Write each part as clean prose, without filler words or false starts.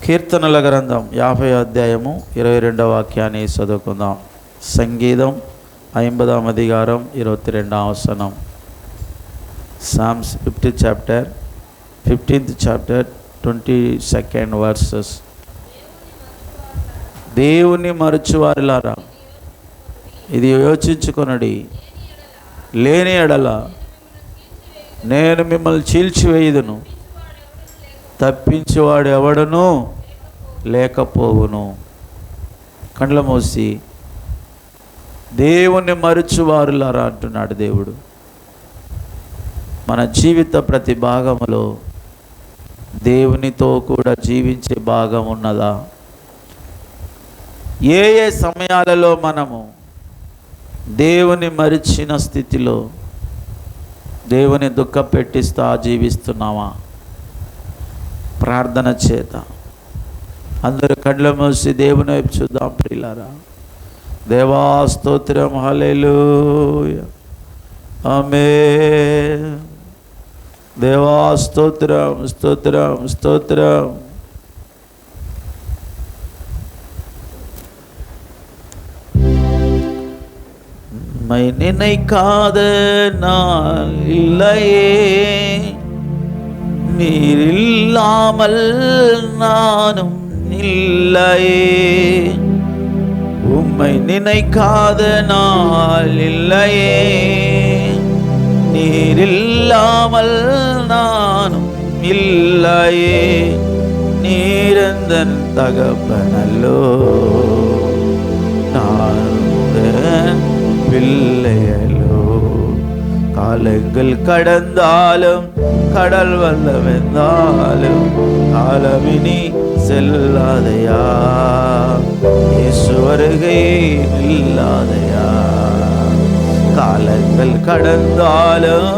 కీర్తనల గ్రంథం 50వ అధ్యాయము 22వ వాక్యాన్ని చదువుకుందాం. సంగీతం 50వ అధికారం 22వ వచనం. Psalms 50th chapter 15th chapter 22nd verses. దేవుని మరచువారిలారా, ఇది యోచించుకొనుడి, లేని ఎడల నేను మిమ్మల్ని చీల్చివేయుదును, తప్పించేవాడు ఎవడనూ లేకపోవును. కండ్ల మూసి దేవుని మరచువారులారా అంటున్నాడు దేవుడు. మన జీవిత ప్రతి భాగములో దేవునితో కూడా జీవించే భాగం ఉన్నదా? ఏ ఏ సమయాలలో మనము దేవుని మరిచిన స్థితిలో దేవుని దుఃఖ పెట్టిస్తా జీవిస్తున్నామా? ప్రార్థన చేత అందరూ కళ్ళ మూసి దేవుని వైపు చూద్దాం. ప్రియులారా, దేవా స్తోత్రం, హల్లెలూయా, ఆమేన్. దేవా స్తోత్రం, స్తోత్రం, స్తోత్రం. மை நினைக்காத நாள் இல்லையே, நீர் இல்லாமல் நானும் இல்லையே. உம்மை நினைக்காத நாள் இல்லையே, நீர் இல்லாமல் நானும் இல்லையே. நீரந்தன் தகப்பனல்லோ, நான் பிள்ளையலோ. காலங்கள் கடந்தாலும் கடல் வல்லவென்றாலும் காலமினி செல்லாதையா, இயேசு வருகை நில்லாதையா. காலங்கள் கடந்தாலும்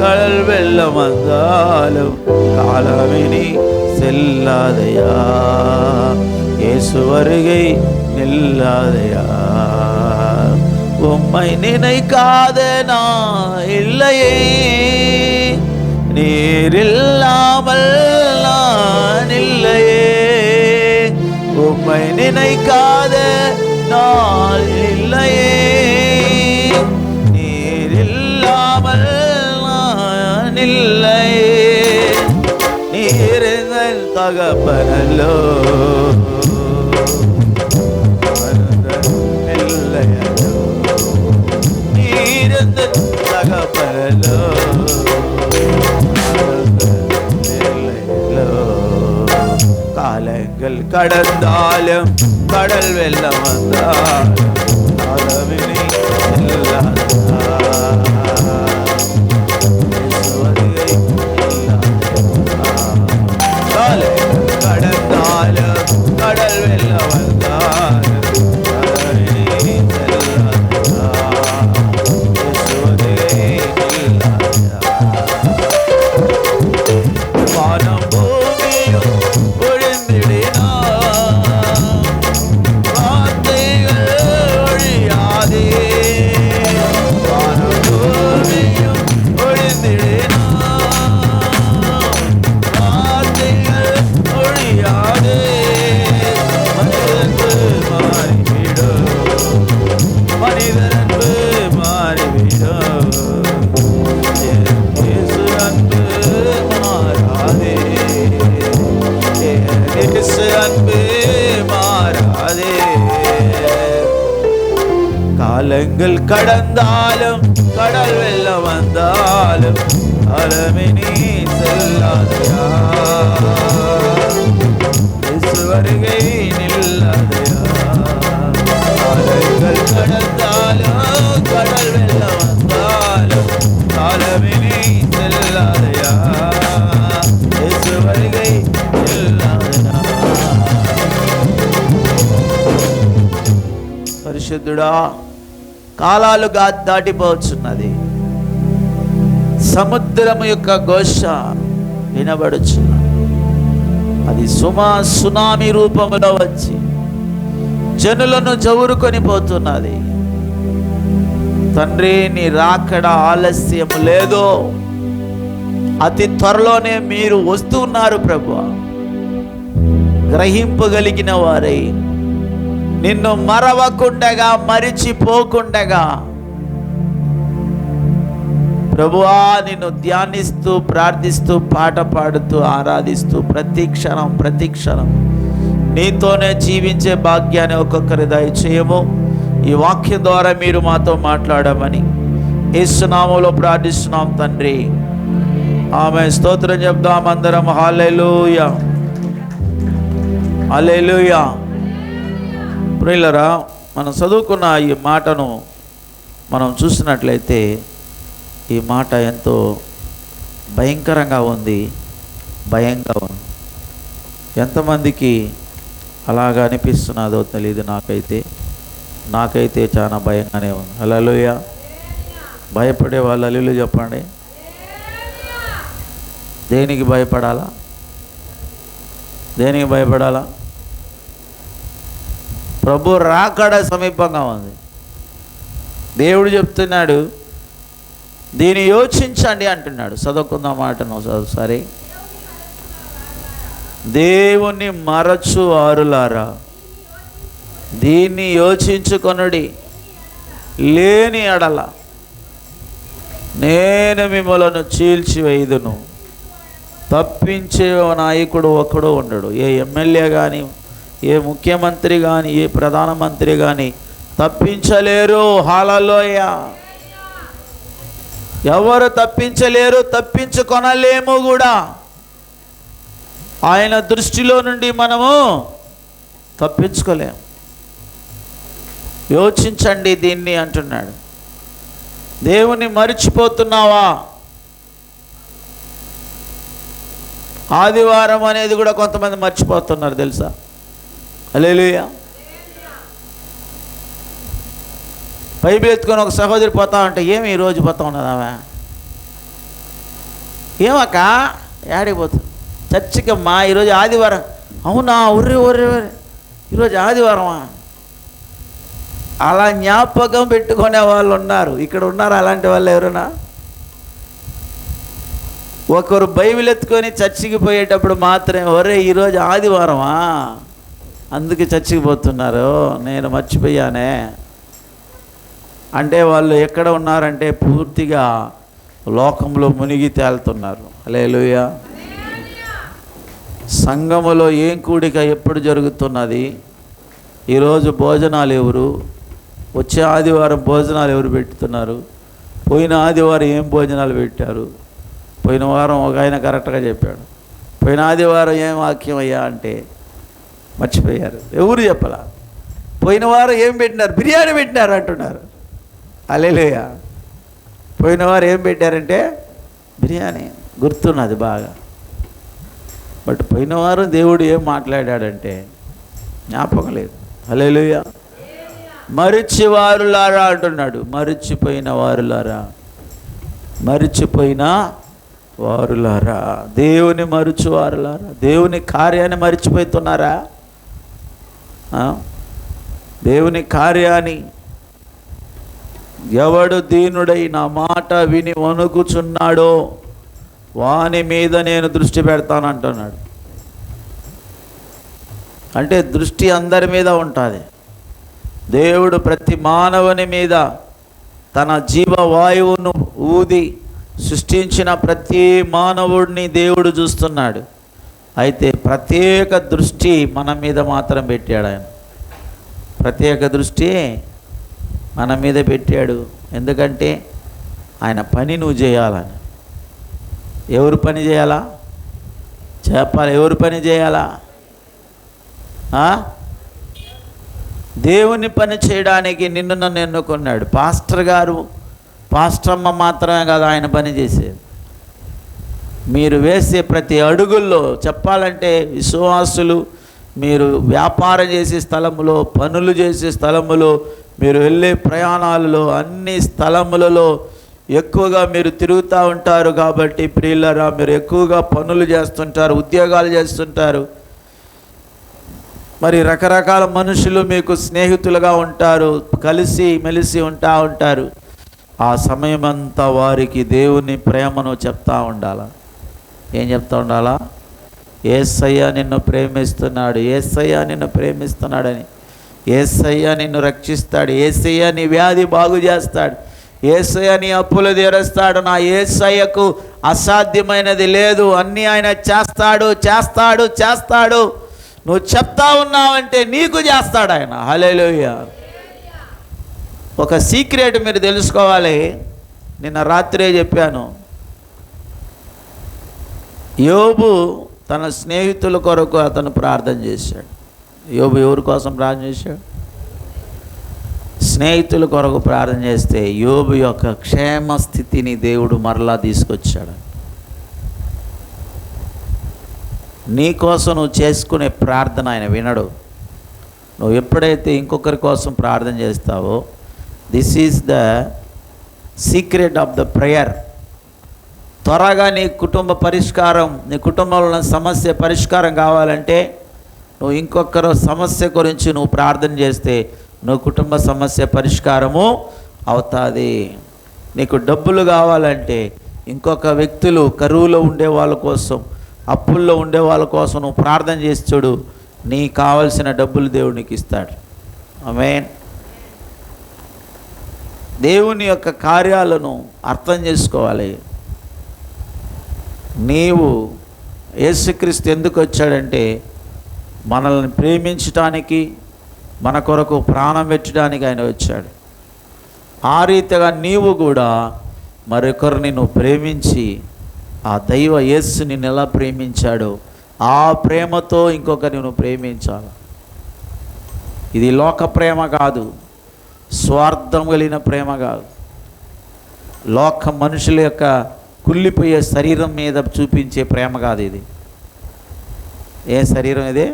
கடல் வெள்ளம் வந்தாலும் காலமினி செல்லாதையா, இயேசு வருகை நில்லாதையா. உம்மை நினைக்காத நான் இல்லையே, நீர் இல்லாமல் நான் இல்லையே. உம்மை நினைக்காத நான் இல்லையே, நீர் இல்லாமல் நான் இல்லையே. நீர் எங்கள் தகப்பனல்லோ, தகப்பனல்லோ. காலங்கள் கடந்தாலும் கடல் வெள்ளம் வந்தாலும் காலமினி காலங்கள் கடந்தாலும் கடல் வெள்ளம் வந்தாலும் காலங்கள் கடந்தாலும் கடல் வெள்ளம் வந்தாலும் காலமினி செல்லாதையா, இயேசு வருகை நில்லாதையா. காலங்கள் கடந்தாலும் கடல் வெள்ளம் வந்தாலும் காலமினி செல்லாதையா, இயேசு வருகை நில்லாதையா. పరిశుద్ధుడా, కాలాలు దాటిపోవచ్చున్నది, సముద్రము యొక్క ఘోష వినబడుచున్నది. అది సునామీ రూపంలో వచ్చి జనులను జవురుకొని పోతున్నది. తండ్రి, నీ రాకడ ఆలస్యం లేదు, అతి త్వరలోనే మీరు వస్తున్నారు ప్రభువా. గ్రహింపగలిగిన వారై, నిన్ను మరవకుండగా, మరిచిపోకుండగా ప్రభువా నిన్ను ధ్యానిస్తూ, ప్రార్థిస్తూ, పాట పాడుతూ, ఆరాధిస్తూ ప్రతి క్షణం నీతోనే జీవించే భాగ్యాన్ని ఒక్కొక్కరి దయచేయము. ఈ వాక్యం ద్వారా మీరు మాతో మాట్లాడమని యేసు నామములో ప్రార్థిస్తున్నాం తండ్రి, ఆమేన్. స్తోత్రం చెప్దాం అందరం. హల్లెలూయా, హల్లెలూయా. ప్రియులారా, మనం చదువుకున్న ఈ మాటను మనం చూసినట్లయితే ఈ మాట ఎంతో భయంకరంగా ఉంది, భయంగా ఉంది. ఎంతమందికి అలాగా అనిపిస్తున్నదో తెలియదు. నాకైతే చాలా భయంగానే ఉంది. హల్లెలూయా. భయపడే వాళ్ళు హల్లెలూయా చెప్పండి. దేనికి భయపడాలా? దేనికి భయపడాలా? ప్రభు రాకడ సమీపంగా ఉంది. దేవుడు చెప్తున్నాడు, దీన్ని యోచించండి అంటున్నాడు. చదువుకుందాం మాటను సరే. దేవుని మరచు వారులారా, దీన్ని యోచించుకొనుడి, లేని ఎడల నేను మిమ్మలను చీల్చివేయుదును. తప్పించే నాయకుడు ఒక్కడో ఉండడు. ఏ ఎమ్మెల్యే కానీ, ఏ ముఖ్యమంత్రి కానీ, ఏ ప్రధానమంత్రి కానీ తప్పించలేరు. హల్లెలూయా. ఎవరు తప్పించలేరు, తప్పించుకొనలేము కూడా. ఆయన దృష్టిలో నుండి మనము తప్పించుకోలేము. యోచించండి దీన్ని అంటున్నాడు. దేవుని మరిచిపోతున్నావా? ఆదివారం అనేది కూడా కొంతమంది మర్చిపోతున్నారు తెలుసా? హల్లెలూయా. బైబిల్ ఎత్తుకొని ఒక సహోదరి పోతా ఉంటే, ఏమి ఈరోజు పోతా ఉన్నదావా? ఏమక్క యాడికి పోతుంది? చర్చికమ్మా, ఈరోజు ఆదివారం. అవునా? ఒర్రే ఈరోజు ఆదివారమా? అలా జ్ఞాపకం పెట్టుకునే వాళ్ళు ఉన్నారు. ఇక్కడ ఉన్నారు అలాంటి వాళ్ళు ఎవరైనా? ఒకరు బైబిల్ ఎత్తుకొని చర్చికి పోయేటప్పుడు మాత్రమే, ఒరే ఈరోజు ఆదివారమా, అందుకే చర్చికి పోతున్నారు, నేను మర్చిపోయానే అంటే వాళ్ళు ఎక్కడ ఉన్నారంటే పూర్తిగా లోకంలో మునిగి తేలుతున్నారు. హల్లెలూయా. సంఘములో ఏం కూడిక ఎప్పుడు జరుగుతున్నది? ఈరోజు భోజనాలు ఎవరు? వచ్చే ఆదివారం భోజనాలు ఎవరు పెట్టుతున్నారు? పోయిన ఆదివారం ఏం భోజనాలు పెట్టారు? పోయిన వారం ఒక ఆయన కరెక్ట్గా చెప్పాడు. పోయిన ఆదివారం ఏం వాక్యం అయ్యా అంటే మర్చిపోయారు. ఎవరు చెప్పలా? పోయిన వారం ఏం పెట్టినారు? బిర్యానీ పెట్టినారు అంటున్నారు. హల్లెలూయా. పోయిన వారం ఏం పెట్టారంటే బిర్యానీ. గుర్తున్నది బాగా. బట్ పోయిన వారం దేవుడు ఏం మాట్లాడాడంటే జ్ఞాపకం లేదు. హల్లెలూయా. మరిచివారులారా అంటున్నాడు. మరిచిపోయిన వారులారా, దేవుని మరుచువారులారా, దేవుని కార్యాన్ని మరిచిపోతున్నారా? దేవుని కార్యాన్ని ఎవడు దీనుడై నా మాట విని వణుకుచున్నాడో వాని మీద నేను దృష్టి పెడతానంటున్నాడు. అంటే దృష్టి అందరి మీద ఉంటుంది. దేవుడు ప్రతి మానవుని మీద తన జీవవాయువును ఊది సృష్టించిన ప్రతి మానవుడిని దేవుడు చూస్తున్నాడు. అయితే ప్రత్యేక దృష్టి మన మీద మాత్రం పెట్టాడు ఆయన. ప్రత్యేక దృష్టి మన మీద పెట్టాడు. ఎందుకంటే ఆయన పని నువ్వు చేయాలని. ఎవరు పని చేయాలా చెప్పాలి? ఎవరు పని చేయాలా? దేవుని పని చేయడానికి నిన్ను నన్ను ఎన్నుకున్నాడు. పాస్టర్ గారు, పాస్టర్మ్మ మాత్రమే కాదు ఆయన పని చేసేది. మీరు వేసే ప్రతి అడుగుల్లో చెప్పాలంటే విశ్వాసులు, మీరు వ్యాపారం చేసే స్థలములో, పనులు చేసే స్థలములో, మీరు వెళ్ళే ప్రయాణాలలో, అన్ని స్థలములలో ఎక్కువగా మీరు తిరుగుతూ ఉంటారు. కాబట్టి ప్రియులారా, మీరు ఎక్కువగా పనులు చేస్తుంటారు, ఉద్యోగాలు చేస్తుంటారు. మరి రకరకాల మనుషులు మీకు స్నేహితులుగా ఉంటారు, కలిసి మెలిసి ఉంటారు. ఆ సమయం అంతా వారికి దేవుని ప్రేమను చెప్తా ఉండాలా. ఏం చెప్తా ఉండాలా? యేసయ్య నిన్ను ప్రేమిస్తున్నాడు, యేసయ్య నిన్ను ప్రేమిస్తున్నాడని. యేసయ్య నిన్ను రక్షిస్తాడు, యేసయ్య నీ వ్యాధి బాగు చేస్తాడు, యేసయ్య నీ అప్పులు తీరుస్తాడు. నా యేసయ్యకు అసాధ్యమైనది లేదు, అన్నీ ఆయన చేస్తాడు చేస్తాడు చేస్తాడు. నువ్వు చెప్తా ఉన్నావంటే నీకు చేస్తాడు ఆయన. హల్లెలూయా. ఒక సీక్రెట్ మీరు తెలుసుకోవాలి. నిన్న రాత్రే చెప్పాను. యోబు తన స్నేహితుల కొరకు అతను ప్రార్థన చేశాడు. యోబు ఎవరి కోసం ప్రార్థన చేశాడు? స్నేహితుల కొరకు ప్రార్థన చేస్తే యోబు యొక్క క్షేమ స్థితిని దేవుడు మరలా తీసుకొచ్చాడు. నీ కోసం నువ్వు చేసుకునే ప్రార్థన ఆయన వినడు. నువ్వు ఎప్పుడైతే ఇంకొకరి కోసం ప్రార్థన చేస్తావో, this is the secret of the prayer. త్వరగా నీ కుటుంబ పరిష్కారం, నీ కుటుంబంలో సమస్య పరిష్కారం కావాలంటే నువ్వు ఇంకొకరు సమస్య గురించి నువ్వు ప్రార్థన చేస్తే నువ్వు కుటుంబ సమస్య పరిష్కారము అవుతుంది. నీకు డబ్బులు కావాలంటే ఇంకొక వ్యక్తులు కరువులో ఉండే వాళ్ళ కోసం, అప్పుల్లో ఉండే వాళ్ళ కోసం నువ్వు ప్రార్థన చేసి చూడు, నీకు కావలసిన డబ్బులు దేవుడు నీకు ఇస్తాడు. ఆమేన్. దేవుని యొక్క కార్యాలను అర్థం చేసుకోవాలి. నీవు యేసుక్రీస్తు ఎందుకు వచ్చాడంటే మనల్ని ప్రేమించటానికి, మన కొరకు ప్రాణం పెట్టడానికి ఆయన వచ్చాడు. ఆ రీతిగా నీవు కూడా మరొకరిని నువ్వు ప్రేమించి ఆ దైవ యేసు నిన్ను ఎలా ప్రేమించాడో ఆ ప్రేమతో ఇంకొకరిని నువ్వు ప్రేమించాలి. ఇది లోక ప్రేమ కాదు, స్వార్థం కలిగిన ప్రేమ కాదు. లోక మనుషుల యొక్క కుళ్ళిపోయే శరీరం మీద చూపించే ప్రేమ కాదు ఇది. ఏ శరీరం ఇది?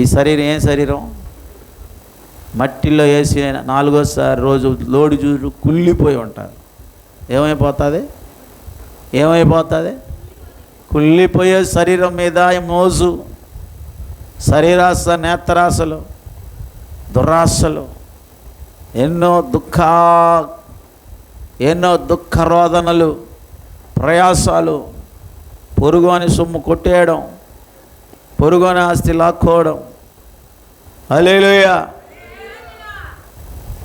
ఈ శరీరం ఏం శరీరం? మట్టిలో వేసి 4వ రోజు లోడు చూడు కుళ్ళిపోయి ఉంటారు. ఏమైపోతుంది? ఏమైపోతుంది? కుళ్ళిపోయే శరీరం మీద మోజు, శరీరాశ, నేత్రాశలు, దురాశలు, ఎన్నో దుఃఖరోధనలు, ప్రయాసాలు, పొరుగుని సొమ్ము కొట్టేయడం, పొరుగుని ఆస్తి లాక్కోవడం. హల్లెలూయా.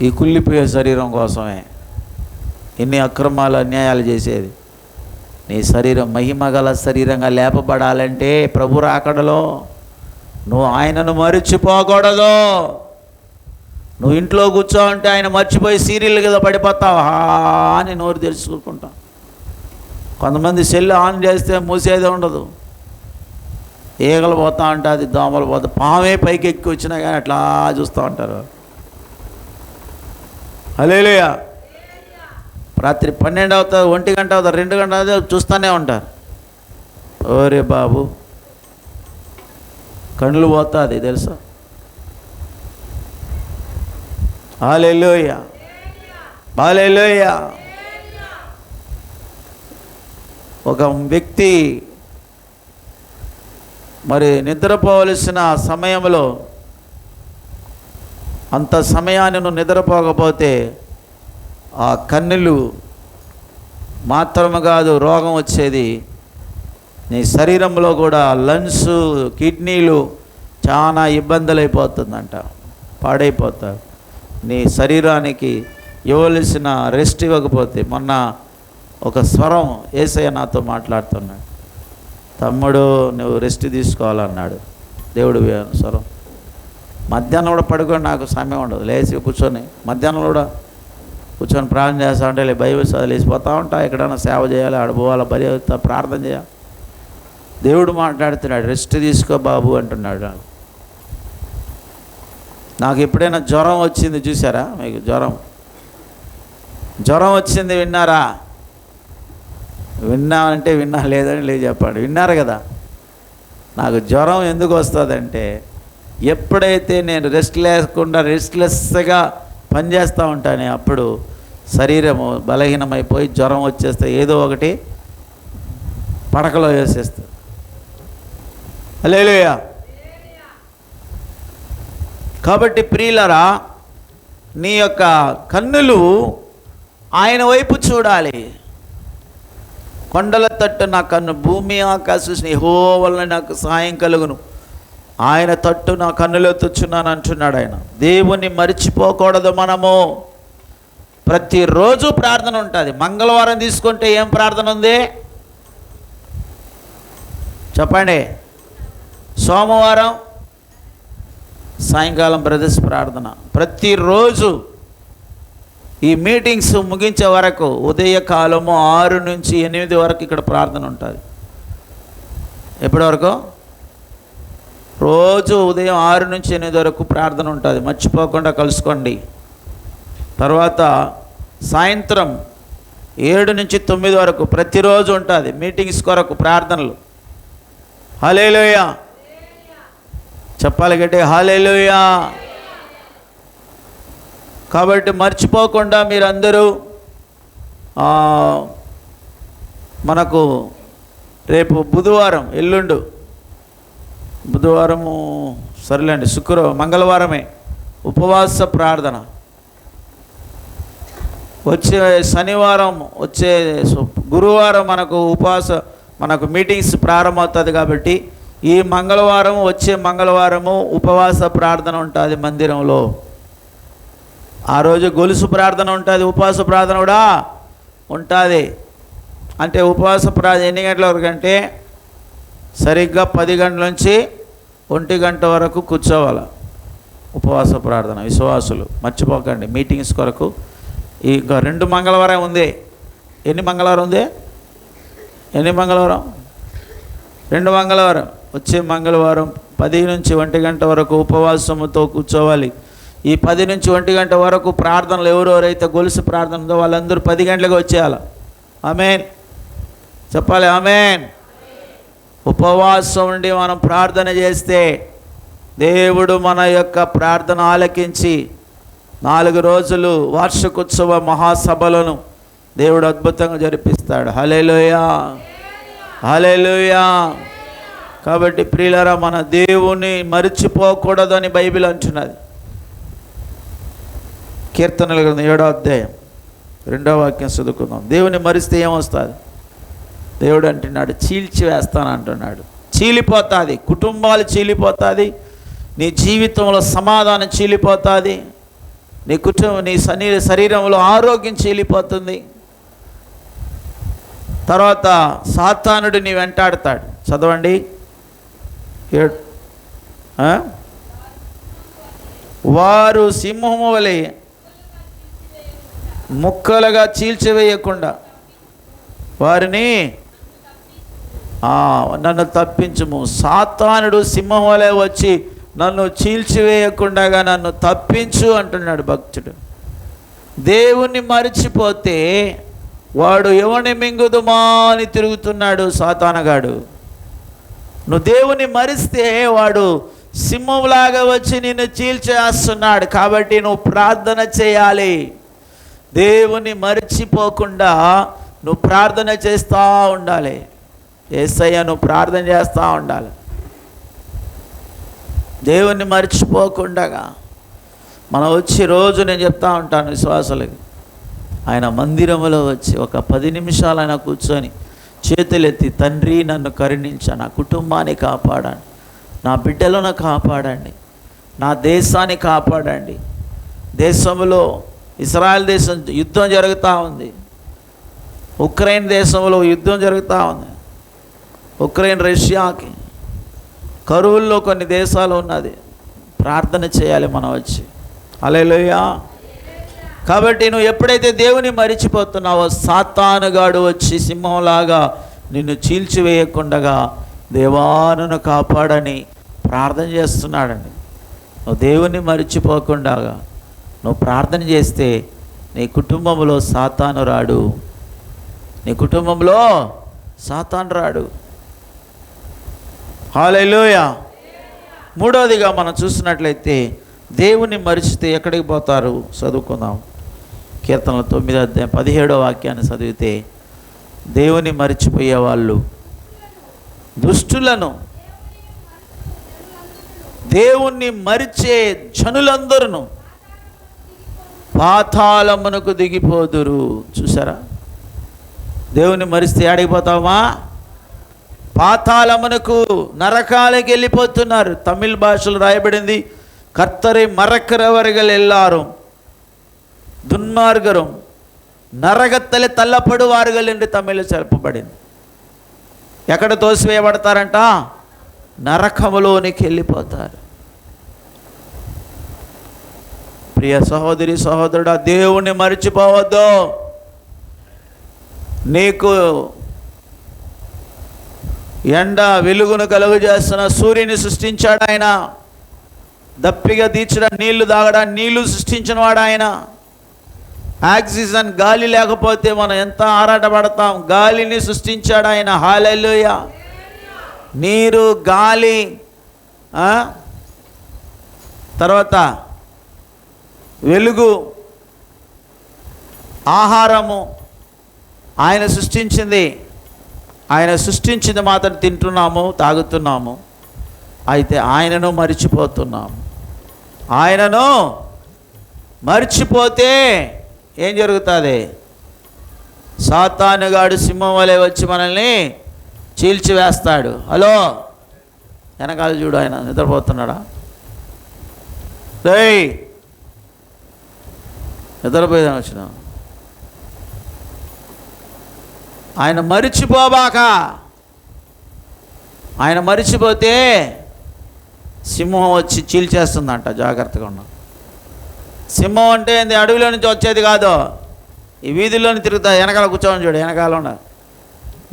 ఈ కుళ్ళిపోయే శరీరం కోసమే ఇన్ని అక్రమాలు, అన్యాయాలు చేసేది. నీ శరీరం మహిమగల శరీరంగా లేపబడాలంటే ప్రభు రాకడలో నువ్వు ఆయనను మరిచిపోకూడదు. నువ్వు ఇంట్లో కూర్చోవంటే ఆయన మర్చిపోయి సీరియల్ కదా పడిపోతావు అని నోరు తెలుసుకుంటావు. కొంతమంది సెల్ ఆన్ చేస్తే మూసేదే ఉండదు. ఈగలు పోతా ఉంటుంది, దోమలు పోతా, పామే పైకి ఎక్కి వచ్చినా కానీ అట్లా చూస్తూ ఉంటారు. హల్లెలూయా. రాత్రి 12 అవుతుంది, 1 గంట అవుతుంది, 2 గంట అవుతుంది, చూస్తూనే ఉంటారు. ఓరే బాబు, కళ్ళు పోతుంది తెలుసా. హల్లెలూయా, హల్లెలూయా. ఒక వ్యక్తి మరి నిద్రపోవలసిన సమయంలో అంత సమయాన్ని నువ్వు నిద్రపోకపోతే ఆ కన్నులు మాత్రమే కాదు, రోగం వచ్చేది. నీ శరీరంలో కూడా లంగ్స్, కిడ్నీలు చాలా ఇబ్బందులు అయిపోతుందంట, పాడైపోతావు. నీ శరీరానికి ఇవ్వవలసిన రెస్ట్ ఇవ్వకపోతే, మొన్న ఒక స్వరం యేసయ్య నాతో మాట్లాడుతున్నాడు. తమ్ముడు నువ్వు రెస్ట్ తీసుకోవాలన్నాడు దేవుడు స్వరం. మధ్యాహ్నం కూడా పడుకొని నాకు సమయం ఉండదు, లేచి కూర్చొని మధ్యాహ్నం కూడా కూర్చొని ప్రార్థన చేస్తా ఉంటే బైబిల్ చదివేసిపోతూ ఉంటా. ఎక్కడైనా సేవ చేయాలి, ఆడపోవాలి, బలి ప్రార్థన చేయాలి. దేవుడు మాట్లాడుతున్నాడు, రెస్ట్ తీసుకో బాబు అంటున్నాడు. నాకు ఎప్పుడైనా జ్వరం వచ్చింది చూసారా? మీకు జ్వరం వచ్చింది విన్నారా? విన్నామంటే విన్నా, లేదని లేదు చెప్పండి. విన్నారు కదా. నాకు జ్వరం ఎందుకు వస్తుందంటే ఎప్పుడైతే నేను రెస్ట్ లేకుండా రెస్ట్లెస్గా పనిచేస్తూ ఉంటానే అప్పుడు శరీరము బలహీనమైపోయి జ్వరం వచ్చేస్తే ఏదో ఒకటి పడకలో వేసేస్తుంది. హల్లెలూయా. కాబట్టి ప్రియులరా, నీ యొక్క కన్నులు ఆయన వైపు చూడాలి. కొండల తట్టు నా కన్ను, భూమి ఆకాశం యెహోవా వలన నాకు సహాయం కలుగును, ఆయన తట్టు నా కన్నులెత్తుచున్నాను అంటున్నాడు ఆయన. దేవుని మరిచిపోకూడదు మనము. ప్రతిరోజు ప్రార్థన ఉంటుంది. మంగళవారం తీసుకుంటే ఏం ప్రార్థన ఉంది చెప్పండి? సోమవారం సాయంకాలం బ్రదర్స్ ప్రార్థన. ప్రతిరోజు ఈ మీటింగ్స్ ముగించే వరకు ఉదయకాలము 6 నుంచి 8 వరకు ఇక్కడ ప్రార్థన ఉంటుంది. ఎప్పటి వరకు? రోజు ఉదయం 6 నుంచి 8 వరకు ప్రార్థన ఉంటుంది. మర్చిపోకుండా కలుసుకోండి. తర్వాత సాయంత్రం 7 నుంచి 9 వరకు ప్రతిరోజు ఉంటుంది మీటింగ్స్ కొరకు ప్రార్థనలు. హల్లెలూయా చెప్పాలి గట్టి, హల్లెలూయా. కాబట్టి మర్చిపోకుండా మీరందరూ మనకు రేపు బుధవారం, ఎల్లుండు బుధవారము సరేలేండి, మంగళవారమే ఉపవాస ప్రార్థన. వచ్చే శనివారం, వచ్చే గురువారం మనకు మీటింగ్స్ ప్రారంభమవుతుంది. కాబట్టి ఈ మంగళవారం, వచ్చే మంగళవారము ఉపవాస ప్రార్థన ఉంటుంది మందిరంలో. ఆ రోజు గొలుసు ప్రార్థన ఉంటుంది, ఉపవాస ప్రార్థన కూడా ఉంటుంది. అంటే ఉపవాస ప్రార్థన ఎన్ని గంటల వరకు అంటే సరిగ్గా 10 గంటల నుంచి 1 గంట వరకు కూర్చోవాలి. ఉపవాస ప్రార్థన విశ్వాసులు మర్చిపోకండి. మీటింగ్స్ కొరకు ఇంకా 2 మంగళవారం ఉంది. ఎన్ని మంగళవారం ఉంది? 2 మంగళవారం. వచ్చే మంగళవారం 10 నుంచి 1 గంట వరకు ఉపవాసముతో కూర్చోవాలి. ఈ 10 నుంచి 1 గంట వరకు ప్రార్థనలు ఎవరెవరైతే గొలుసు ప్రార్థన ఉందో వాళ్ళందరూ 10 గంటలకు వచ్చేయాలి. ఆమేన్ చెప్పాలి, ఆమేన్. ఉపవాసం ఉండి మనం ప్రార్థన చేస్తే దేవుడు మన యొక్క ప్రార్థన ఆలకించి 4 రోజులు వార్షికోత్సవ మహాసభలను దేవుడు అద్భుతంగా జరిపిస్తాడు. హల్లెలూయా హల్లెలూయా. కాబట్టి ప్రియులారా, మన దేవుని మరిచిపోకూడదని బైబిల్ అంటున్నది. కీర్తనల గ్రంథం 7వ అధ్యాయం 2వ వాక్యం చదువుకుందాం. దేవుని మరిస్తే ఏమొస్తుంది? దేవుడు అంటున్నాడు, చీల్చివేస్తాను అంటున్నాడు. చీలిపోతుంది, కుటుంబాలు చీలిపోతుంది, నీ జీవితంలో సమాధానం చీలిపోతుంది, నీ శరీరంలో ఆరోగ్యం చీలిపోతుంది. తర్వాత సాతానుడు నీ వెంటాడతాడు. చదవండి. వారు సింహము వలె ముక్కలుగా చీల్చివేయకుండా వారిని నన్ను తప్పించుము. సాతానుడు సింహం వలె వచ్చి నన్ను చీల్చివేయకుండా నన్ను తప్పించు అంటున్నాడు భక్తుడు. దేవుణ్ణి మరిచిపోతే వాడు ఎవరిని మింగుదుమా అని తిరుగుతున్నాడు సాతానగాడు. నువ్వు దేవుని మరిస్తే వాడు సింహంలాగా వచ్చి నిన్ను చీల్చేస్తున్నాడు. కాబట్టి నువ్వు ప్రార్థన చేయాలి. దేవుని మరిచిపోకుండా నువ్వు ప్రార్థన చేస్తూ ఉండాలి. యేసయ్య నువ్వు ప్రార్థన చేస్తూ ఉండాలి. దేవుణ్ణి మర్చిపోకుండా మనం వచ్చి రోజు నేను చెప్తా ఉంటాను విశ్వాసులకి, ఆయన మందిరంలో వచ్చి ఒక 10 నిమిషాలు ఆయన కూర్చొని చేతులెత్తి, తండ్రి నన్ను కరుణించా, నా కుటుంబాన్ని కాపాడండి, నా బిడ్డలను కాపాడండి, నా దేశాన్ని కాపాడండి. దేశంలో ఇజ్రాయెల్ దేశం యుద్ధం జరుగుతూ ఉంది, ఉక్రెయిన్ దేశంలో యుద్ధం జరుగుతూ ఉంది. ఉక్రెయిన్ రష్యాకి కరువుల్లో కొన్ని దేశాలు ఉన్నది. ప్రార్థన చేయాలి మనం వచ్చి. హల్లెలూయా. కాబట్టి నువ్వు ఎప్పుడైతే దేవుని మరిచిపోతున్నావో సాతానుగాడు వచ్చి సింహంలాగా నిన్ను చీల్చివేయకుండా దేవా నన్ను కాపాడని ప్రార్థన చేస్తున్నాడండి. నువ్వు దేవుని మరిచిపోకుండా నువ్వు ప్రార్థన చేస్తే నీ కుటుంబంలో సాతాను రాడు. నీ కుటుంబంలో సాతాను రాడు. హల్లెలూయా. మూడవదిగా మనం చూసినట్లయితే దేవుని మరిచితే ఎక్కడికి పోతారు? చదువుకుందాం. కీర్తనల 9వ అధ్యాయం 17వ వాక్యాన్ని చదివితే, దేవుని మరిచిపోయే వాళ్ళు దుష్టులను, దేవుణ్ణి మరిచే జనులందరూ పాతాళమునకు దిగిపోదురు. చూసారా? దేవుని మరిస్తే ఆడిపోతావా? పాతాళమునకు, నరకాలకి వెళ్ళిపోతున్నారు. తమిళ భాషలో రాయబడింది, కర్తరి మరக்கிறవர்கள் எல்லாரும் దున్మార్గரும் నరగత్తలే తల్లపడువారుగల్ என்று తమిళలో చెప్పబడింది. ఎక్కడ తోసివేయబడతారంట? నరకములోనికి వెళ్ళిపోతారు. ప్రియ సహోదరి సహోదరుడా, దేవుణ్ణి మర్చిపోవద్దు. నీకు ఎండ వెలుగును కలుగు చేస్తున్న సూర్యుని సృష్టించాడు ఆయన. దప్పిగా తీర్చడం, నీళ్లు తాగడం, నీళ్లు సృష్టించిన వాడు ఆయన. ఆక్సిజన్, గాలి లేకపోతే మనం ఎంత ఆరాటపడతాం. గాలిని సృష్టించాడు ఆయన. హల్లెలూయా. నీరు, గాలి, తర్వాత వెలుగు, ఆహారము ఆయన సృష్టించింది. ఆయన సృష్టించింది మాత్రం తింటున్నాము, తాగుతున్నాము. అయితే ఆయనను మరిచిపోతున్నాము. ఆయనను మర్చిపోతే ఏం జరుగుతుంది? సాతానుగాడు సింహం వలె వచ్చి మనల్ని చీల్చివేస్తాడు. హలో, వెనకాల చూడు, ఆయన నిద్రపోతున్నాడా? రేయ్, నిద్రపోయేదాన్ని వచ్చిన ఆయన మరిచిపోబాక. ఆయన మరిచిపోతే సింహం వచ్చి చీల్చేస్తుందంట. జాగ్రత్తగా ఉన్నాం. సింహం అంటే అడవిలో నుంచి వచ్చేది కాదు, ఈ వీధుల్లోని తిరుగుతా. వెనకాల కూర్చోని చూడు, వెనకాల ఉన్న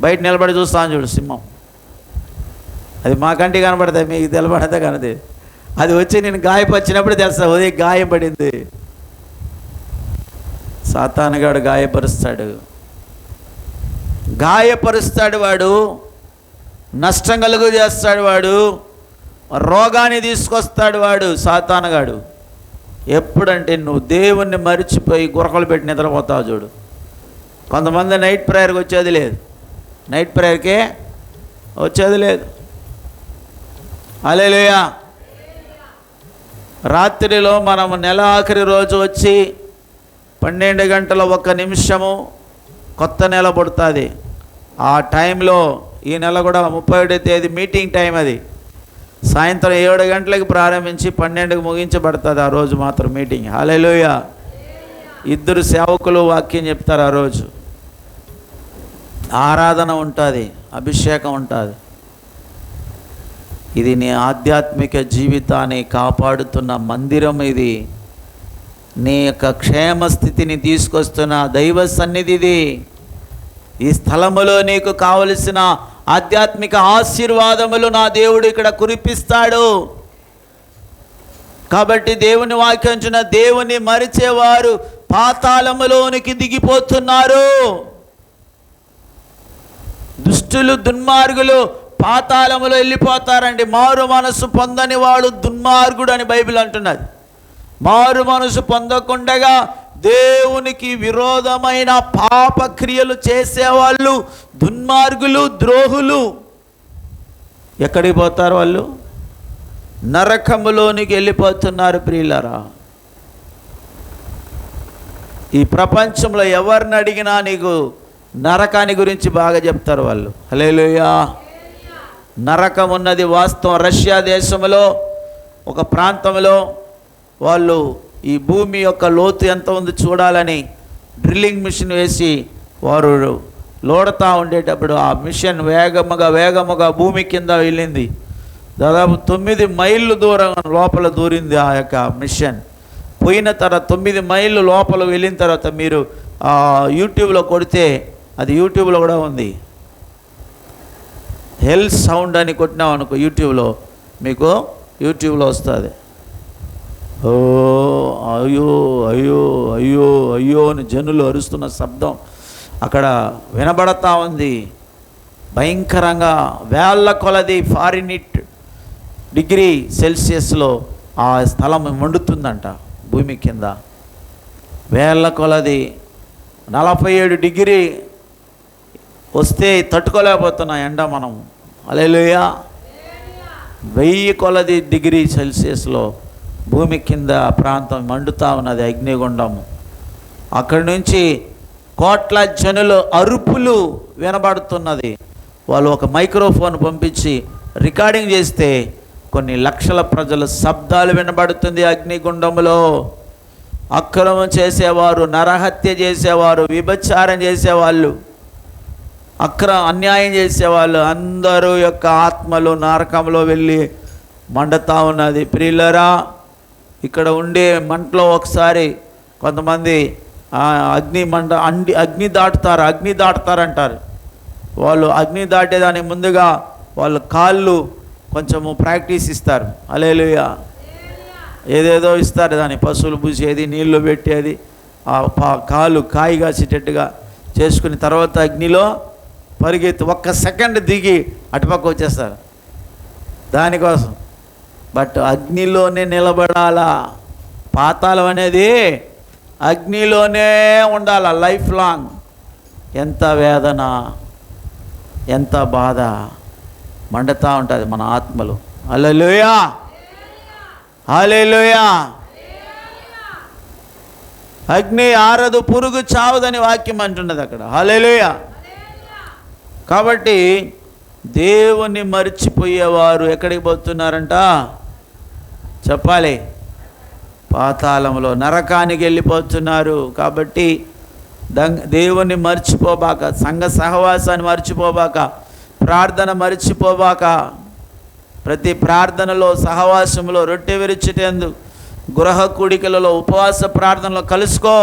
బయట నిలబడి చూస్తాను చూడు సింహం. అది మా కంటికి కనబడతాయి, మీకు తెలబడితే కనది. అది వచ్చి నేను గాయపరిచినప్పుడు తెలుస్తా, ఉదయం గాయం పడింది. సాతానుగాడు గాయపరుస్తాడు. వాడు నష్టం కలుగు చేస్తాడు. వాడు రోగాన్ని తీసుకొస్తాడు. వాడు సాతానుగాడు ఎప్పుడంటే నువ్వు దేవుణ్ణి మరిచిపోయి గురకలు పెట్టి నిద్రపోతావు చూడు. కొంతమంది నైట్ ప్రేయర్కి వచ్చేది లేదు, నైట్ ప్రేయర్కే వచ్చేది లేదు. హల్లెలూయా. రాత్రిలో మనము నెల ఆఖరి రోజు వచ్చి 12 గంటల 1 నిమిషము కొత్త నెల పడుతుంది. ఆ టైంలో ఈ నెల కూడా 31వ తేదీ మీటింగ్ టైం. అది సాయంత్రం 7 గంటలకు ప్రారంభించి 12కి ముగించబడుతుంది. ఆ రోజు మాత్రం మీటింగ్. హల్లెలూయా. 2 సేవకులు వాక్యం చెప్తారు. ఆ రోజు ఆరాధన ఉంటుంది, అభిషేకం ఉంటుంది. ఇది నీ ఆధ్యాత్మిక జీవితాన్ని కాపాడుతున్న మందిరం. ఇది నీ యొక్క క్షేమ స్థితిని తీసుకొస్తున్న దైవ సన్నిధి. ఇది ఈ స్థలములో నీకు కావలసిన ఆధ్యాత్మిక ఆశీర్వాదములు నా దేవుడు ఇక్కడ కురిపిస్తాడు. కాబట్టి దేవుని వాక్యించిన దేవుని మరిచేవారు పాతాళములోనికి దిగిపోతున్నారు. దుష్టులు, దుర్మార్గులు పాతాళములో వెళ్ళిపోతారండి. మారు మనసు పొందని వాడు దుర్మార్గుడు అని బైబిల్ అంటున్నది. మారు మనసు పొందకుండగా దేవునికి విరోధమైన పాప క్రియలు చేసేవాళ్ళు దుర్మార్గులు, ద్రోహులు. ఎక్కడికి పోతారు వాళ్ళు? నరకములోనికి వెళ్ళిపోతున్నారు. ప్రియులారా, ఈ ప్రపంచంలో ఎవరిని అడిగినా నీకు నరకాన్ని గురించి బాగా చెప్తారు వాళ్ళు. హల్లెలూయా. నరకం ఉన్నది వాస్తవం. రష్యా దేశంలో ఒక ప్రాంతంలో వాళ్ళు ఈ భూమి యొక్క లోతు ఎంత ఉంది చూడాలని డ్రిల్లింగ్ మిషన్ వేసి వారు లోడతా ఉండేటప్పుడు ఆ మిషన్ వేగముగా భూమి కింద వెళ్ళింది. దాదాపు 9 మైళ్ళు దూరం లోపల దూరింది ఆ యొక్క మిషన్. పోయిన తర్వాత 9 మైళ్ళు లోపల వెళ్ళిన తర్వాత మీరు యూట్యూబ్లో కొడితే, అది యూట్యూబ్లో కూడా ఉంది, హెల్ సౌండ్ అని కొట్టినాం అనుకో యూట్యూబ్లో, మీకు యూట్యూబ్లో వస్తుంది. ఓ అయ్యో అయ్యో అయ్యో అయ్యో అని జనులు అరుస్తున్న శబ్దం అక్కడ వినబడతా ఉంది. భయంకరంగా వేళ్ల కొలది ఫారెన్హీట్ డిగ్రీ సెల్సియస్లో ఆ స్థలం మండుతుందంట. భూమి కింద వేళ్ల కొలది 47 డిగ్రీ వస్తే తట్టుకోలేకపోతున్నా ఎండ మనం. హల్లెలూయా. 1000 కొలది డిగ్రీ సెల్సియస్లో భూమి కింద ప్రాంతం మండుతా ఉన్నది, అగ్నిగుండము. అక్కడి నుంచి కోట్ల జనుల అరుపులు వినబడుతున్నది. వాళ్ళు ఒక మైక్రోఫోన్ పంపించి రికార్డింగ్ చేస్తే కొన్ని లక్షల ప్రజల శబ్దాలు వినబడుతుంది. అగ్నిగుండంలో అక్రమం చేసేవారు, నరహత్య చేసేవారు, వ్యభిచారం చేసేవాళ్ళు, అన్యాయం చేసేవాళ్ళు అందరూ యొక్క ఆత్మలు నరకంలో వెళ్ళి మండుతా ఉన్నది. ప్రియులరా, ఇక్కడ ఉండే మంటలో ఒకసారి కొంతమంది అగ్ని దాటుతారంటారు. వాళ్ళు అగ్ని దాటేదానికి ముందుగా వాళ్ళు కాళ్ళు కొంచెము ప్రాక్టీస్ ఇస్తారు. హల్లెలూయా. ఏదేదో ఇస్తారు, దాన్ని పశువులు పూసేది, నీళ్లు పెట్టేది, కాలు కాయి కాసేటట్టుగా చేసుకుని తర్వాత అగ్నిలో పరిగెత్తి 1 సెకండ్ దిగి అటుపక్క వచ్చేస్తారు దానికోసం. బట్ అగ్నిలోనే నిలబడాలా. పాతాళం అనేది అగ్నిలోనే ఉండాలా లైఫ్ లాంగ్. ఎంత వేదన, ఎంత బాధ మండుతూ ఉంటుంది మన ఆత్మలు. హల్లెలూయా, హల్లెలూయా. అగ్ని ఆరదు, పురుగు చావదని వాక్యం అంటున్నది అక్కడ. హల్లెలూయా. కాబట్టి దేవుని మర్చిపోయేవారు ఎక్కడికి పోతున్నారంట చెప్పాలి? పాతాళంలో, నరకానికి వెళ్ళిపోతున్నారు. కాబట్టి దేవుని మర్చిపోబాక, సంఘ సహవాసాన్ని మర్చిపోబాక, ప్రార్థన మర్చిపోబాక. ప్రతి ప్రార్థనలో, సహవాసంలో, రొట్టె విరుచుటందు, గృహ కూడికలలో, ఉపవాస ప్రార్థనలో కలుసుకో.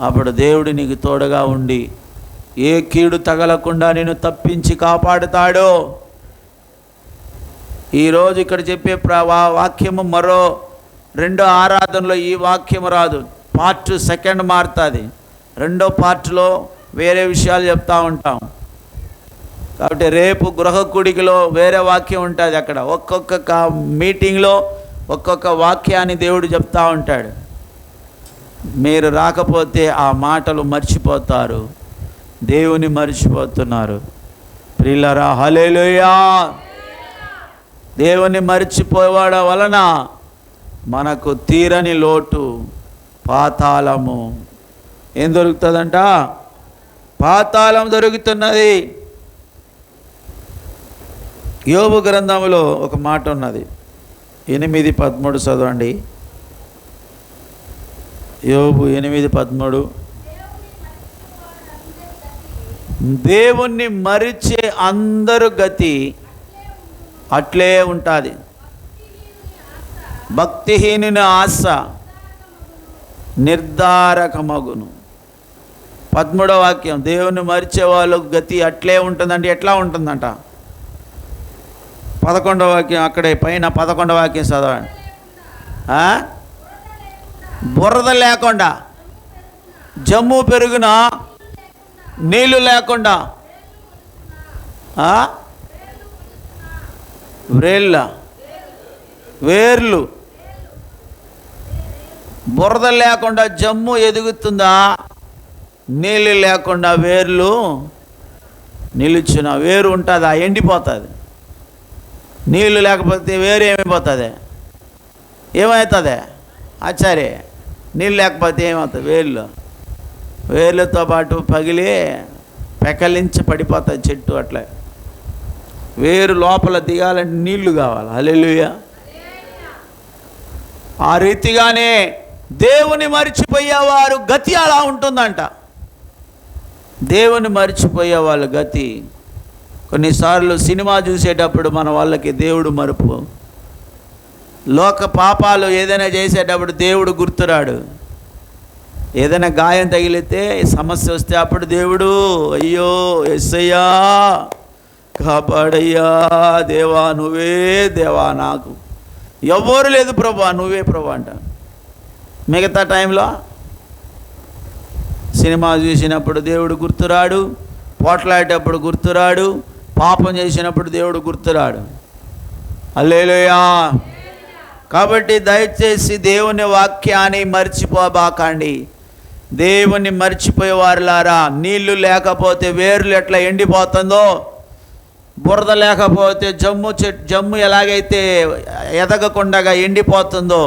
అప్పుడు దేవుడు నీకు తోడుగా ఉండి ఏ కీడు తగలకుండా నేను తప్పించి కాపాడుతాడో. ఈరోజు ఇక్కడ చెప్పే వాక్యము మరో 2 ఆరాధనలో ఈ వాక్యం రాదు. పార్ట్ 2 మారుతుంది. 2వ పార్ట్లో వేరే విషయాలు చెప్తూ ఉంటాం. కాబట్టి రేపు గృహ కూడికలో వేరే వాక్యం ఉంటుంది. అక్కడ ఒక్కొక్క మీటింగ్లో ఒక్కొక్క వాక్యాన్ని దేవుడు చెప్తూ ఉంటాడు. మీరు రాకపోతే ఆ మాటలు మర్చిపోతారు, దేవుని మర్చిపోతున్నారు. ప్రియులారా, హల్లెలూయా. దేవుని మర్చిపోవడం వలన మనకు తీరని లోటు, పాతాళము. ఏం దొరుకుతుందంట? పాతాళం దొరుకుతున్నది. యోబు గ్రంథంలో ఒక మాట ఉన్నది, 8:13 చదవండి. యోబు 8:13. దేవుణ్ణి మరిచే అందరు గతి అట్లే ఉంటుంది. భక్తిహీనుని ఆశ నిర్ధారకమగును. 13వ వాక్యం, దేవుని మరిచే వాళ్ళ గతి అట్లే ఉంటుందంటే ఎట్లా ఉంటుందంట? 11వ వాక్యం, అక్కడే పైన 11వ వాక్యం చదవండి. బురద లేకుండా, జమ్ము పెరుగున, నీళ్ళు లేకుండా, వేర్లు, బురద లేకుండా జమ్ము ఎదుగుతుందా? నీళ్ళు లేకుండా వేర్లు నిలుచున్న వేరు ఉంటుందా? ఎండిపోతుంది. నీళ్ళు లేకపోతే వేరు ఏమైపోతుంది? ఏమవుతుంది ఆచార్య? నీళ్ళు లేకపోతే ఏమవుతుంది? వేర్లతో పాటు పగిలి పెకలించి పడిపోతుంది చెట్టు. అట్లా వేరు లోపల దిగాలంటే నీళ్లు కావాలి. హల్లెలూయా. ఆ రీతిగానే దేవుని మర్చిపోయేవారు గతి అలా ఉంటుందంట. దేవుని మర్చిపోయే వాళ్ళ గతి. కొన్నిసార్లు సినిమా చూసేటప్పుడు మన వాళ్ళకి దేవుడు మరుపు, లోక పాపాలు ఏదైనా చేసేటప్పుడు దేవుడు గుర్తురాడు. ఏదైనా గాయం తగిలితే, సమస్య వస్తే అప్పుడు దేవుడు అయ్యో యేసయ్యా కాపాడయ్యా, దేవా నువ్వే దేవా, నాకు ఎవ్వరు లేదు ప్రభా, నువ్వే ప్రభా అంట. మిగతా టైంలో సినిమా చూసినప్పుడు దేవుడు గుర్తురాడు, పోట్లాడేటప్పుడు గుర్తురాడు, పాపం చేసినప్పుడు దేవుడు గుర్తురాడు. హల్లెలూయా. కాబట్టి దయచేసి దేవుని వాక్యాన్ని మర్చిపోబాకండి. దేవుని మర్చిపోయేవారులారా, నీళ్లు లేకపోతే వేర్లు ఎట్లా ఎండిపోతుందో, బురద లేకపోతే జమ్ము ఎలాగైతే ఎదగకుండా ఎండిపోతుందో,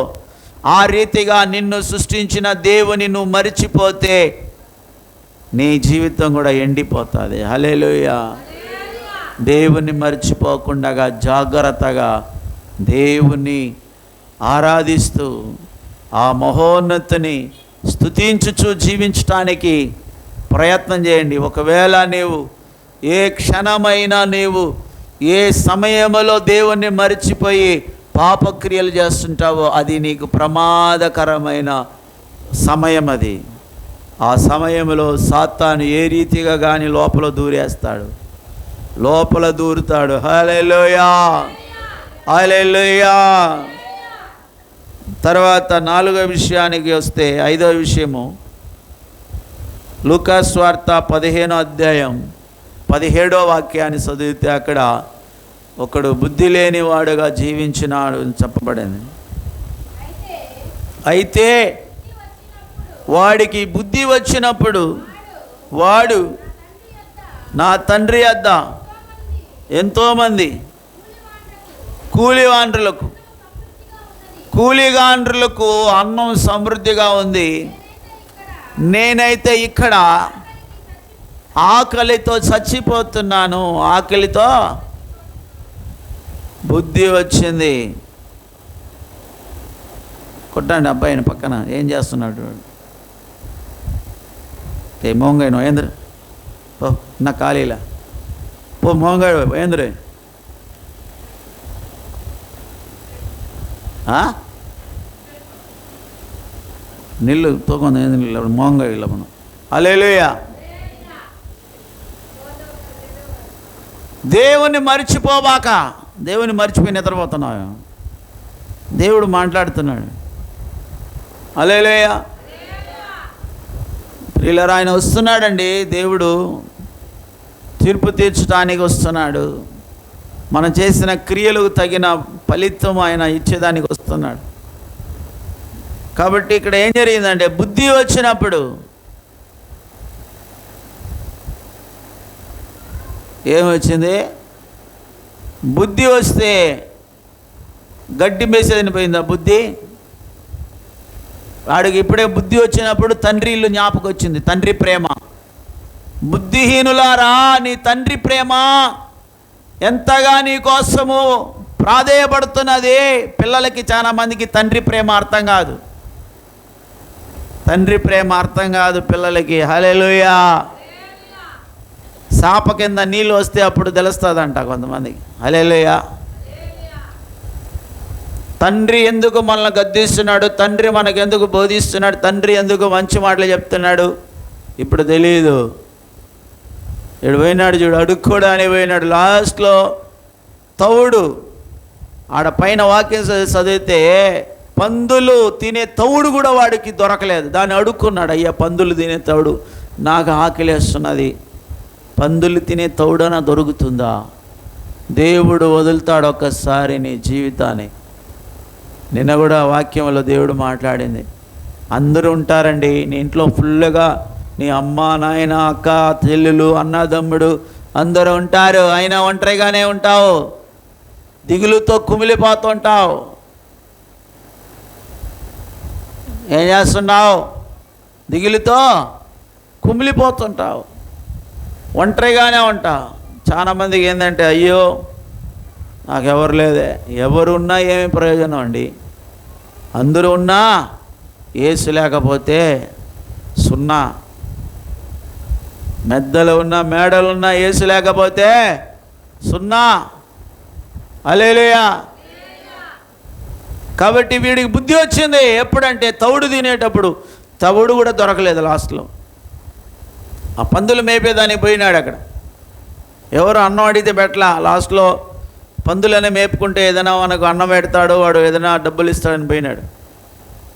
ఆ రీతిగా నిన్ను సృష్టించిన దేవుని నువ్వు మర్చిపోతే నీ జీవితం కూడా ఎండిపోతుంది. హల్లెలూయా. దేవుని మర్చిపోకుండా జాగ్రత్తగా దేవుని ఆరాధిస్తూ ఆ మహోన్నతిని స్తుతించుచు జీవించటానికి ప్రయత్నం చేయండి. ఒకవేళ నీవు ఏ క్షణమైనా నీవు ఏ సమయంలో దేవుణ్ణి మర్చిపోయి పాపక్రియలు చేస్తుంటావో అది నీకు ప్రమాదకరమైన సమయం. అది ఆ సమయంలో సాతాను ఏ రీతిగా కానీ లోపల దూరుతాడు. హల్లెలూయా, హల్లెలూయా. తర్వాత 4వ విషయానికి వస్తే 5వ విషయము లూకా సువార్త 15వ అధ్యాయం 17వ వాక్యాన్ని చదివితే అక్కడ ఒకడు బుద్ధి లేనివాడుగా జీవించినాడు అని చెప్పబడింది. అయితే వాడికి బుద్ధి వచ్చినప్పుడు వాడు నా తండ్రి వద్ద ఎంతోమంది కూలిగాండ్రులకు అన్నం సమృద్ధిగా ఉంది, నేనైతే ఇక్కడ ఆకలితో చచ్చిపోతున్నాను. ఆకలితో బుద్ధి వచ్చింది. కొట్టండి అబ్బాయిని పక్కన. ఏం చేస్తున్నాడు? మోంగాయి నోయేంద్ర ఓ నా ఖాళీలా పో మోంగాడు ఏంద్రే నీళ్ళు తోకొంది ఏంది నీళ్ళు మోంగాయి ఇలా మనం. హల్లెలూయా. దేవుని మర్చిపోబాక. దేవుని మర్చిపోయి నిద్రపోతున్నావు. దేవుడు మాట్లాడుతున్నాడు. హల్లెలూయా. ప్రియులారా, ఆయన వస్తున్నాడండి. దేవుడు తీర్పు తీర్చడానికి వస్తున్నాడు. మనం చేసిన క్రియలకు తగిన ఫలితం ఆయన ఇచ్చేదానికి వస్తున్నాడు. కాబట్టి ఇక్కడ ఏం జరిగిందంటే బుద్ధి వచ్చినప్పుడు ఏమొచ్చింది? బుద్ధి వస్తే గడ్డి మేసేదని పోయిందా బుద్ధి? వాడికి ఇప్పుడే బుద్ధి వచ్చినప్పుడు తండ్రి ఇల్లు జ్ఞాపకం వచ్చింది. తండ్రి ప్రేమ. బుద్ధిహీనులారా, నీ తండ్రి ప్రేమ ఎంతగా నీ కోసము ప్రాధేయపడుతున్నది. పిల్లలకి చాలా మందికి తండ్రి ప్రేమ అర్థం కాదు. తండ్రి ప్రేమ అర్థం కాదు పిల్లలకి. హల్లెలూయా. సాప కింద నీళ్ళు వస్తే అప్పుడు తెలుస్తుందంట కొంతమందికి. హల్లెలూయా. తండ్రి ఎందుకు మనల్ని గద్దిస్తున్నాడు, తండ్రి మనకెందుకు బోధిస్తున్నాడు, తండ్రి ఎందుకు మంచి మాటలు చెప్తున్నాడు ఇప్పుడు తెలియదు. ఇడు పోయినాడు చూడు, అడుక్కోడానికి పోయినాడు. లాస్ట్లో తవుడు ఆడ పైన వాక్యం చదివితే పందులు తినే తవుడు కూడా వాడికి దొరకలేదు. దాన్ని అడుక్కున్నాడు, అయ్యా పందులు తినే తవుడు నాకు ఆకలేస్తున్నది, పందులు తినే తవుడన దొరుకుతుందా? దేవుడు వదులుతాడు ఒక్కసారి నీ జీవితాన్ని. నిన్న కూడా వాక్యంలో దేవుడు మాట్లాడింది. అందరూ ఉంటారండి నీ ఇంట్లో ఫుల్గా, నీ అమ్మ నాయన అక్క చెల్లెలు అన్నదమ్ముడు అందరూ ఉంటారు. అయినా ఒంటరిగానే ఉంటావు, దిగులుతో కుమిలిపోతుంటావు. ఏం చేస్తున్నావు? దిగులుతో కుమిలిపోతుంటావు, ఒంటరిగానే ఉంటావు. చాలామందికి ఏంటంటే అయ్యో నాకెవరు లేదే. ఎవరున్నా ఏమి ప్రయోజనం అండి? అందరూ ఉన్నా యేసు లేకపోతే సున్నా. మెద్దలు ఉన్నా మేడలున్నా యేసు లేకపోతే సున్నా. హల్లెలూయా. కాబట్టి వీడికి బుద్ధి వచ్చింది. ఎప్పుడంటే తవుడు తినేటప్పుడు. తవుడు కూడా దొరకలేదు లాస్ట్లో. ఆ పందులు మేపేదానికి పోయినాడు. అక్కడ ఎవరు అన్నం అడిగితే పెట్టలా. లాస్ట్లో పందులనే మేపుకుంటే ఏదైనా మనకు అన్నం పెడతాడు, వాడు ఏదైనా డబ్బులు ఇస్తాడని పోయినాడు.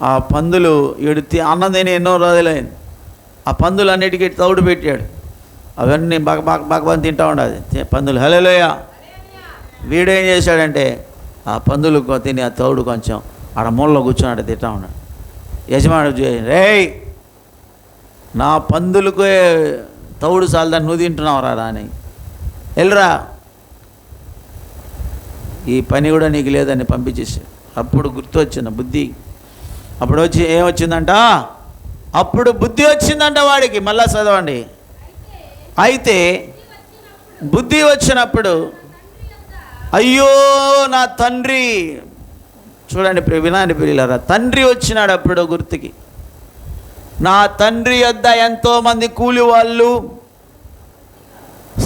ఆ పందులు వీడు అన్నం తిని ఎన్నో రోజులైంది. ఆ పందులన్నిటికీ తౌడు పెట్టాడు. అవన్నీ బాగా తింటా ఉండదు పందులు. హల్లెలూయా. వీడేం చేశాడంటే ఆ పందులు తిని ఆ తౌడు కొంచెం ఆడ మూలలో కూర్చున్నాడు, తింటా ఉన్నాడు. యజమానుడు రేయ్ నా పందులకు తౌడు చాలదని నువ్వు తింటున్నావు రా అని, వెళ్ళరా ఈ పని కూడా నీకు లేదని పంపించేసి. అప్పుడు గుర్తు వచ్చింది బుద్ధి. అప్పుడు వచ్చి ఏమొచ్చిందంట? అప్పుడు బుద్ధి వచ్చిందంట వాడికి. మళ్ళా చదవండి. అయితే బుద్ధి వచ్చినప్పుడు అయ్యో నా తండ్రి, చూడండి వినాని ప్రియులారా, తండ్రి వచ్చినాడు అప్పుడు గుర్తుకి. నా తండ్రి వద్ద ఎంతోమంది కూలి వాళ్ళు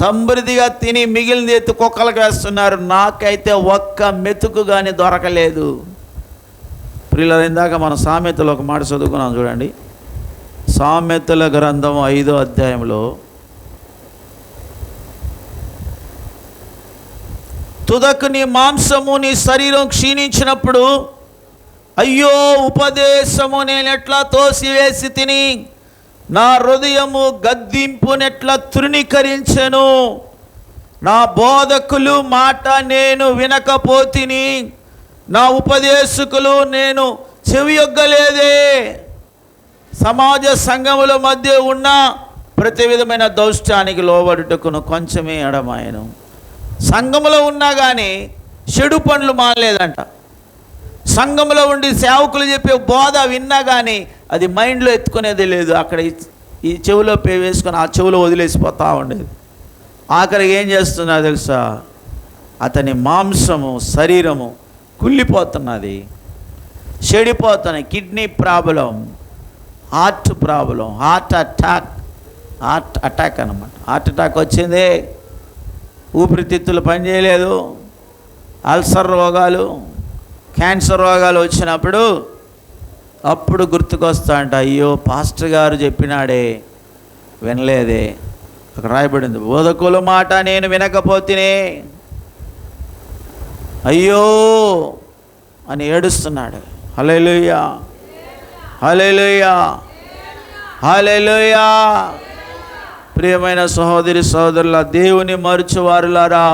సమృద్ధిగా తిని మిగిలిన ఎత్తు కుక్కలకు వేస్తున్నారు, నాకైతే ఒక్క మెతుకు కానీ దొరకలేదు. ప్రియులారా, ఇందాక మనం సామెతలో ఒక మాట చదువుకున్నాం చూడండి. సామెతల గ్రంథం 5వ అధ్యాయంలో తుదకు నీ మాంసము నీ శరీరం క్షీణించినప్పుడు అయ్యో ఉపదేశము నేనెట్లా తోసివేసి తిని, నా హృదయము గద్దింపునెట్లా తృణీకరించెను, నా బోధకులు మాట నేను వినకపోతిని, నా ఉపదేశకులు నేను చెవియొగ్గలేదే. సమాజ సంఘముల మధ్య ఉన్న ప్రతి విధమైన దౌష్ట్యానికి లోబడుటకును కొంచెమే ఎడమాయను. సంఘములో ఉన్నా కానీ చెడు పనులు మానలేదంట. సంఘంలో ఉండి సేవకులు చెప్పే బోధ విన్నా కానీ అది మైండ్లో ఎత్తుకునేది లేదు. అక్కడ ఈ చెవిలో వేసుకొని ఆ చెవిలో వదిలేసిపోతూ ఉండేది. ఆఖరికి ఏం చేస్తున్నా తెలుసా, అతని మాంసము శరీరము కుళ్ళిపోతున్నది, చెడిపోతున్నాయి. Kidney problem, heart problem, heart attack అన్నమాట. హార్ట్ అటాక్ వచ్చింది, ఊపిరితిత్తులు పనిచేయలేదు, అల్సర్ రోగాలు, క్యాన్సర్ రోగాలు వచ్చినప్పుడు అప్పుడు గుర్తుకొస్తా అంట, అయ్యో పాస్టర్ గారు చెప్పినాడే వినలేదే. అక్కడ రాయబడింది, బోధకుల మాట నేను వినకపోతేనే అయ్యో అని ఏడుస్తున్నాడు. హల్లెలూయా, హల్లెలూయా, హల్లెలూయా. ప్రియమైన సహోదరి సహోదరుల, దేవుని మరచువారులారా,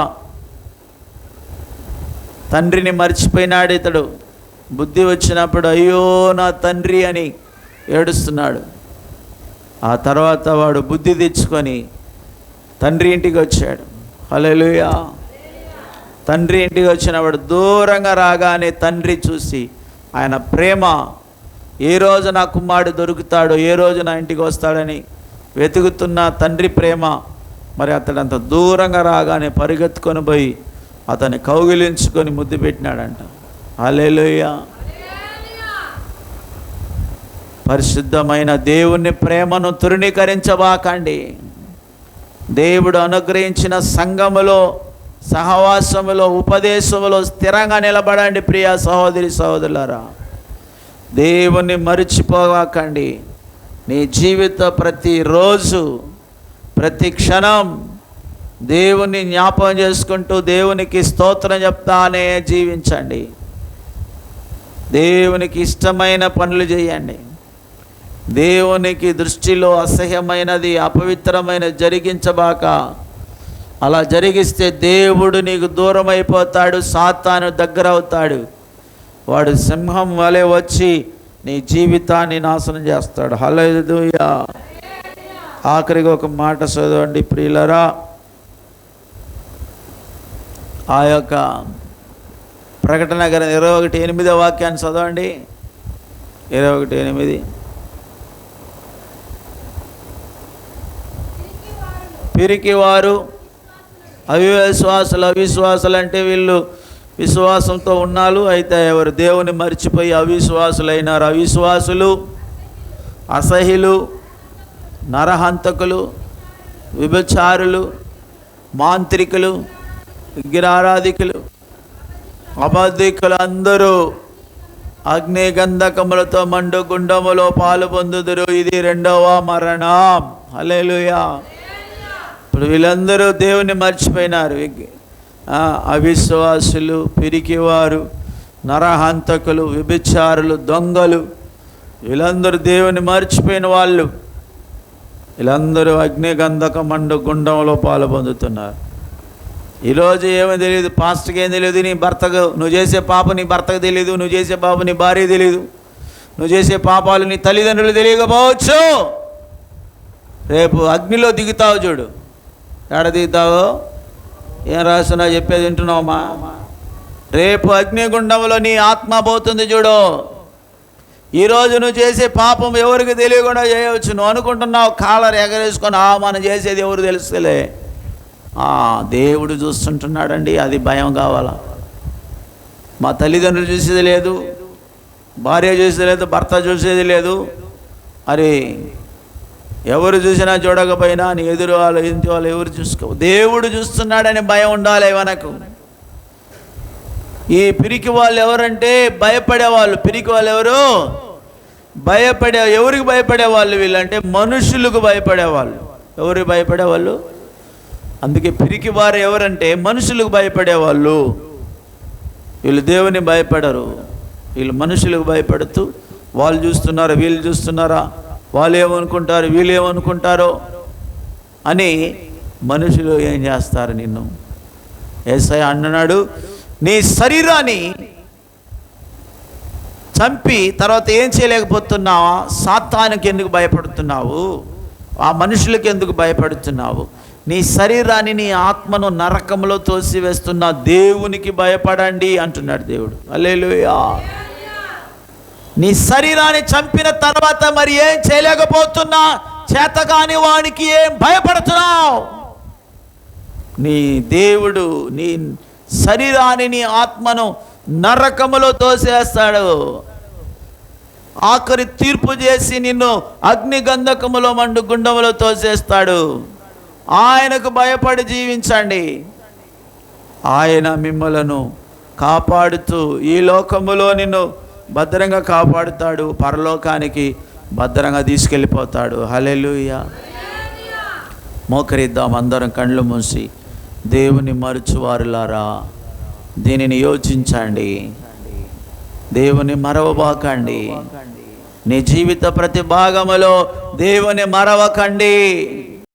తండ్రిని మర్చిపోయినాడు ఇతడు. బుద్ధి వచ్చినప్పుడు అయ్యో నా తండ్రి అని ఏడుస్తున్నాడు. ఆ తర్వాత వాడు బుద్ధి తెచ్చుకొని తండ్రి ఇంటికి వచ్చాడు. హల్లెలూయా. తండ్రి ఇంటికి వచ్చినప్పుడు దూరంగా రాగానే తండ్రి చూసి ఆయన ప్రేమ, ఏ రోజు నా కుమారుడు దొరుకుతాడో, ఏ రోజు నా ఇంటికి వస్తాడని వెతుకుతున్న తండ్రి ప్రేమ, మరి అతడంత దూరంగా రాగానే పరిగెత్తుకొని పోయి అతన్ని కౌగిలించుకొని ముద్దు పెట్టినాడంట. హల్లెలూయా. పరిశుద్ధమైన దేవుని ప్రేమను తృణీకరించబాకండి. దేవుడు అనుగ్రహించిన సంఘములో, సహవాసములో, ఉపదేశములో స్థిరంగా నిలబడండి. ప్రియ సహోదరి సహోదరులారా, దేవుని మరిచిపోవాకండి. నీ జీవిత ప్రతిరోజు, ప్రతి క్షణం దేవుని జ్ఞాపకం చేసుకుంటూ దేవునికి స్తోత్రం చెప్తానే జీవించండి. దేవునికి ఇష్టమైన పనులు చేయండి. దేవునికి దృష్టిలో అసహ్యమైనది, అపవిత్రమైనది జరిగించబాక. అలా జరిగిస్తే దేవుడు నీకు దూరం అయిపోతాడు, సాతాను దగ్గర అవుతాడు. వాడు సింహం వలె వచ్చి నీ జీవితాన్ని నాశనం చేస్తాడు. హల్లెలూయా. ఆఖరికి ఒక మాట చదవండి ప్రియులరా, ఆ యొక్క ప్రకటన గ్రంథం 21:8 వాక్యాన్ని చదవండి. 21:8. పిరికివారు, అవిశ్వాసులు అంటే వీళ్ళు విశ్వాసంతో ఉన్నాలు, అయితే ఎవరు దేవుని మర్చిపోయి అవిశ్వాసులైనారు. అవిశ్వాసులు, అసహ్యులు, నరహంతకులు, వ్యభిచారులు, మాంత్రికులు, విగ్రహారాధికులు, అబద్ధికులు అందరూ అగ్ని గంధకములతో మండు గుండములో పాలు పొందుదురు. ఇది 2వ మరణం. హల్లెలూయా. ఇప్పుడు వీళ్ళందరూ దేవుని మర్చిపోయినారు. అవిశ్వాసులు, పిరికివారు, నరహంతకులు, వ్యభిచారులు, దొంగలు, వీళ్ళందరూ దేవుని మర్చిపోయిన వాళ్ళు. వీళ్ళందరూ అగ్ని గంధక మండు గుండంలో పాలు పొందుతున్నారు. ఈరోజు ఏమీ తెలియదు, పాస్టర్కి ఏం తెలియదు, నీ భర్తకు నువ్వు చేసే పాప నీ భర్తకు తెలియదు, నువ్వు చేసే పాప నీ భార్య తెలియదు, నువ్వు చేసే పాపాలు నీ తల్లిదండ్రులు తెలియకపోవచ్చు. రేపు అగ్నిలో దిగుతావు చూడు. ఎక్కడ దిగుతావో ఏం రాస్తున్నా చెప్పేది వింటున్నావమ్మా? రేపు అగ్నిగుండంలో నీ ఆత్మ పోతుంది చూడు. ఈరోజు నువ్వు చేసే పాపం ఎవరికి తెలియకుండా చేయవచ్చు. నువ్వు అనుకుంటున్నావు కాలర్ ఎగరేసుకొని మనం చేసేది ఎవరు తెలుస్తలే. దేవుడు చూస్తుంటున్నాడండి. అది భయం కావాలా? మా తల్లిదండ్రులు చూసేది లేదు, భార్య చూసేది లేదు, భర్త చూసేది లేదు. అరే ఎవరు చూసినా చూడకపోయినా నీ ఎదురు వాళ్ళు ఇంటి వాళ్ళు ఎవరు చూసుకో, దేవుడు చూస్తున్నాడని భయం ఉండాలి మనకు. ఈ పిరికి వాళ్ళు ఎవరంటే భయపడేవాళ్ళు. పిరికి వాళ్ళు ఎవరు? ఎవరికి భయపడేవాళ్ళు వీళ్ళంటే మనుషులకు భయపడేవాళ్ళు. ఎవరికి భయపడేవాళ్ళు? అందుకే పిరికి వారు ఎవరంటే మనుషులకు భయపడేవాళ్ళు. వీళ్ళు దేవుని భయపడరు, వీళ్ళు మనుషులకు భయపడుతూ వాళ్ళు చూస్తున్నారా వీళ్ళు చూస్తున్నారా, వాళ్ళు ఏమనుకుంటారు వీళ్ళు ఏమనుకుంటారో అని మనుషులు ఏం చేస్తారు నిన్ను. యేసయ్య అన్నాడు, నీ శరీరాన్ని చంపి తర్వాత ఏం చేయలేకపోతున్నావా? సాతానుకి ఎందుకు భయపడుతున్నావు? ఆ మనుషులకి ఎందుకు భయపడుతున్నావు? నీ శరీరాన్ని నీ ఆత్మను నరకంలో తోసివేస్తున్న దేవునికి భయపడండి అంటున్నాడు దేవుడు. హల్లెలూయా. నీ శరీరాన్ని చంపిన తర్వాత మరి ఏం చేయలేకపోతున్నా, చేతకాని వానికి ఏం భయపడుతున్నావు? నీ దేవుడు నీ శరీరాన్ని నీ ఆత్మను నరకములో తోసేస్తాడు. ఆఖరి తీర్పు చేసి నిన్ను అగ్ని గంధకములో మండు గుండములో తోసేస్తాడు. ఆయనకు భయపడి జీవించండి. ఆయన మిమ్మలను కాపాడుతూ ఈ లోకములో నిన్ను భద్రంగా కాపాడుతాడు, పరలోకానికి భద్రంగా తీసుకెళ్ళిపోతాడు. హల్లెలూయా. మోకరిద్దాం అందరం కళ్ళు మూసి. దేవుని మరచువారులారా దీనిని యోచించండి, దేవుని మరవబాకండి. నీ జీవిత ప్రతి భాగములో దేవుని మరవకండి.